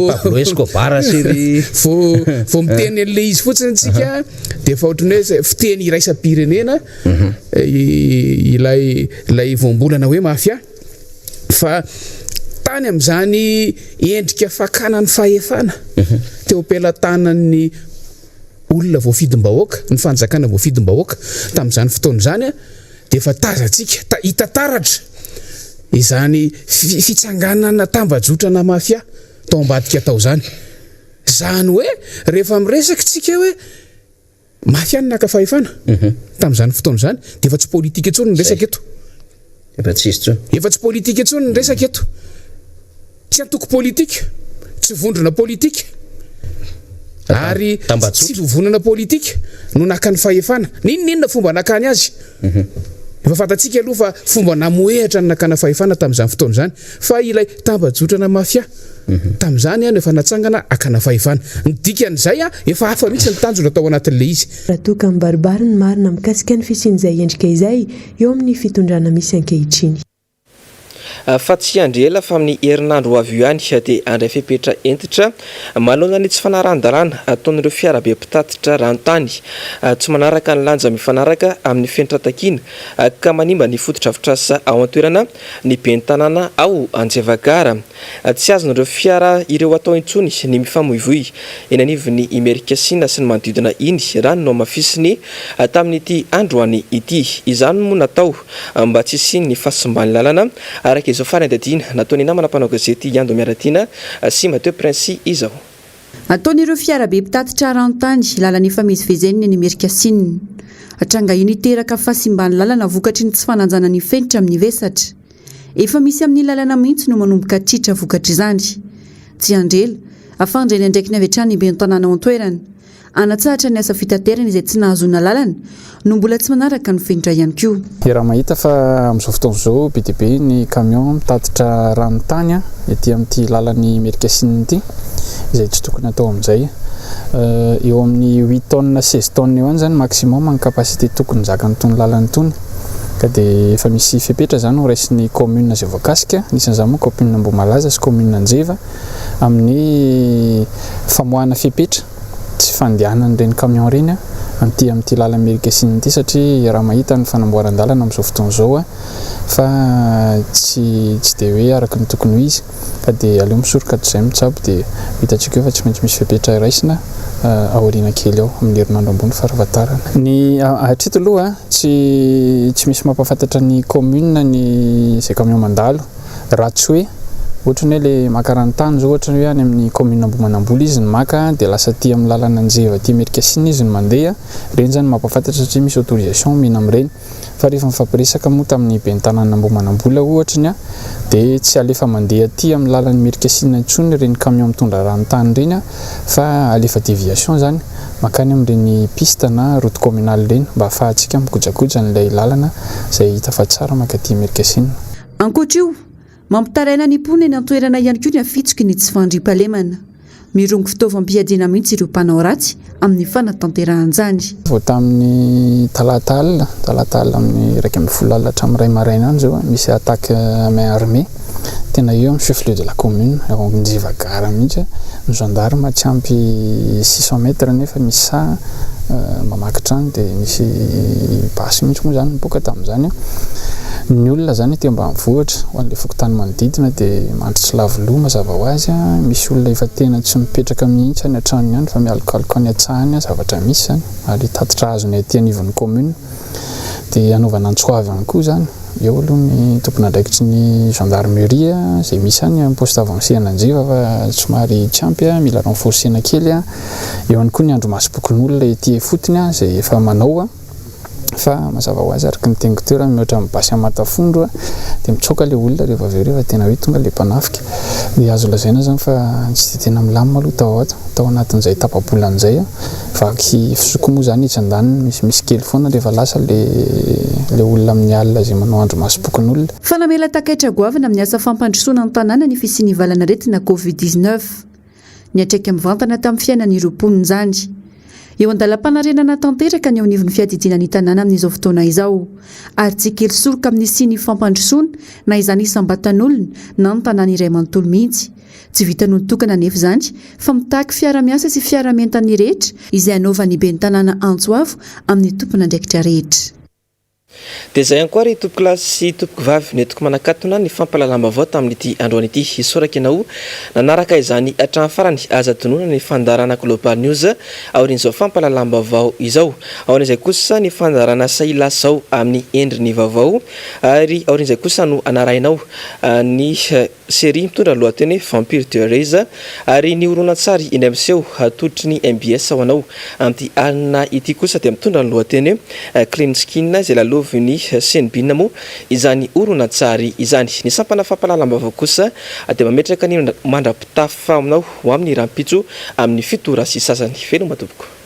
[SPEAKER 22] Pablo Escobar sy
[SPEAKER 10] fo miteny an'le izy fotsiny tsika dia efa ohatrany hoe fiteny iraisam-pirenena ilay voambolana hoe mafia fa tany amin'izany endrika fakana ny fahefana teo am-pelantanan'ny olona voafidim-bahoaka ny fanjakana voafidim-bahoaka tamin'izany fotoana izany dia efa tazantsika hita taratra izany fitsanganana tambajotrana mafia tao ambadika tao zany hoe rehefa miresaka tsika hoe mafia naka fahefana tamin'izany fotoana izany dia efa tsy politika intsony ny resaka eto efa tsy politika intsony ny resaka eto tsy antoko politika tsy vondrona politika ary tsy lovonana politika no naka ny fahefana ninona fomba nakany azy efa fantatsika aloha fa fomba namoehatra ny nakana fahefana tamin'izany fotoana izany fa ilay tambajotrana mafia tamin'izany efa natsangana akana fahefana ny dikan'izay efa hafa mihitsy ny tanjona tao anatin'le izy
[SPEAKER 7] raha toa ka mibaribary ny marina mikasika ny fisian'izay endrika izay eo amin'ny fitondrana misy ankehitriny.
[SPEAKER 2] fa tsy andrela fa amin'ny herinandro avy io any dia andray fepetra entitra malona ny tsy fanaran-dalàna ataon'ireo fiarabe mpitatitra ranontany tsy manaraka ny lanja mifanaraka amin'ny fentratakina ka manimba ny fototra-vitrasa ao an-toerana ny ben'ny tanàna ao Anjevagara. Tsy azon'ireo fiara ireo atao intsony ny mifamoivoy eny anivon'ny Imerikasina sy ny manodidina iny rano no mafisiny tamin'ity androany ity. Izany moa natao mba tsy hisiany ny fahasimban'ny lalana araka izao farany dadina nataony namana mpanao gazety Yando Miaratina sy Mateo Prince izao.
[SPEAKER 16] Ataon'ireo fiarabe mpitatitra ranontany lalana ifamezivezeny ny Imerikasina. Hatranga iny teraka fahasimban'ny lalana vokatry ny tsy fananjana ny fenitra amin'ny vesatra. Efa misy amin'ny lalana mihitsy no manomboka tritra vokatry izany. Tsy andrela afandreny andraikiny avy hatrany ben'ny tanàna ao an-toerana. Anatsahatra ny asa fitaterana izay tsy nahazona lalana no mbola tsy manaraka ny fenitra ihany koa.
[SPEAKER 11] Raha mahita fa amin'izao fotoana izao be dia be ny camion mitatitra ranontany ety amin'ity lalan'ny Imerikasina ity izay tsy tokony atao amin'izay. Eo amin'ny 8 tonnes 16 tonnes eo any zany maximum ny capacité tokony zakany tony lalana tony. Ka dia efa misy fepetra zany ho raisin'ny commune izay voakasika, nisan'izany moa commune Ambomalaza sy commune Anjeva amin'ny famoahana fepetra tsy fandehanany ireny camion ireny amin'ity lalana Imerikasina ity satria raha mahita ny fanamboaran-dalana amin'izao fotoana izao fa tsy dia hoe araka ny tokony ho izy ka dia aleo misoroka hatrizay mitsabo dia hitantsika fa tsy maintsy misy fepetra iraisina aoriana kely ao amin'ny herinandro ambony farafahatarana. Ny hatreto aloha tsy misy mampafantatra ny commune ny izay camion mandalo raha tsy hoe ohatra ny hoe le maka ranontany zao ohatra ny hoe any amin'ny commune Ambohimanamboly izy ny maka dia lasa aty amin'ny lalana Anjeva aty Imerikasina izy ny mandeha, ireny zany mampafantatra satria misy autorisation mihina amin'ireny. Fa rehefa mifampiresaka moa tamin'ny ben'ny tanàna Ambohimanamboly ohatra ny dia tsy alefa mandeha aty amin'ny lalan'ny Imerikasina intsony ireny camion mitondra ranontany ireny fa alefa déviation zany makany amin'ireny piste na route communale ireny mba ahafahantsika mikojakoja n'ilay lalana izay hita fa tsara makaty Imerikasina.
[SPEAKER 16] Ankoatra io mampitaraina ny mponina eny an-toerana ihany koa ny afitsiky ny tsy fandriam-pahalemana. Mirongo fitaovam-piadiana mihitsy ireo mpanao ratsy amin'ny fanatanterahana-jany.
[SPEAKER 11] Vao tamin'ny talata alina amin'ny 1:10 alina hatramin'ny 2 maraina any zao misy attaque main armée tena eo amin'ny chef-lieu de la commune ao Anjevagara mihitsy ny gendarme tsy ampy 600 mètres nefa misy saha mamaky trano dia misy basy mihitsy moa zany miboaka tamin'izany. Ny olona zany ety ambanivohitra ho an'ilay fokontany manodidina dia mandritry lavoloa mazava ho azy misy olona efa tena tsy mipetraka mihitsy any an-tranony ihany fa mialokaloka any atsahany zavatra misy zany ary tatitra hazony aty anivon'ny commune dia anaovana antsoavy ihany koa zany. Eo aloha ny tompon'andraikitry ny gendarmerie izay misy any amin'ny poste avancé Anjeva fa somary tsy ampy mila renforcena kely. Eo ihany koa ny andromasom-pokon'olona ety fotony izay efa manao fa mazava ho azy araka ny tengotera mihoatra mibasy amatafondro dia mitsoka ilay olona rehefa avy eo rehefa tena hoe tonga ilay mpanafika dia azo lazaina zany fa tsy dia tena milamina aloha tao anatin'izay tapabolan'izay vaky fisoko moa zany itsy andaniny misy kely foana rehefa lasa le olona amin'ny alina izay manao andromasom-pokon'olona.
[SPEAKER 16] Fa namela takaitra goavana amin'ny asa fampandrosoana ny tanàna ny fisian'ny valana retina Covid-19 ny atraika mivantana tamin'ny fiainan'ireo mponina izany. Eo andalam-panarenana tanteraka ny ao anivon'ny fiadidiana ny tanàna amin'izao fotoana izao ary tsy kely soroka amin'ny siny fampandrosoana na izany isam-batan'olona na ny tanàna iray manontolo mihitsy. Tsy vitan'ny tokana nefa izany fa mitaky fiara-miasa sy fiara-mientana rehetra izay anaovan'ny ben'ny tanàna Antsoavo amin'ny tompon'andraikitra rehetra.
[SPEAKER 2] Dia izay ihany koa ry tompoko lahy sy tompoko vavy netiko manakatona ny fampalalambavao tamin'ity androany ity hisoraka ianao nanaraka izany hatramin'ny farany aza tonoana ny fandarana Global News aorian'izao fampalalambavao izao. Aorian'izay kosa ny fandarana Sailasao amin'ny endriny vaovao ary aorian'izay kosa no anarainao ny série mitondra lohateny Vampire de Reza ary ny horonan-tsary eny amin'izao atoditry ny MBS ho anao amin'ity alina ity kosa dia mitondra ny lohateny Clean Skin izay lalovin'ny Senbina moa izany horonan-tsary izany. Ny sampana fampalalambavao kosa dia mametraka ny mandrapitafa aminao ho amin'ny rampitso amin'ny fitora sy sasany feno matomboko.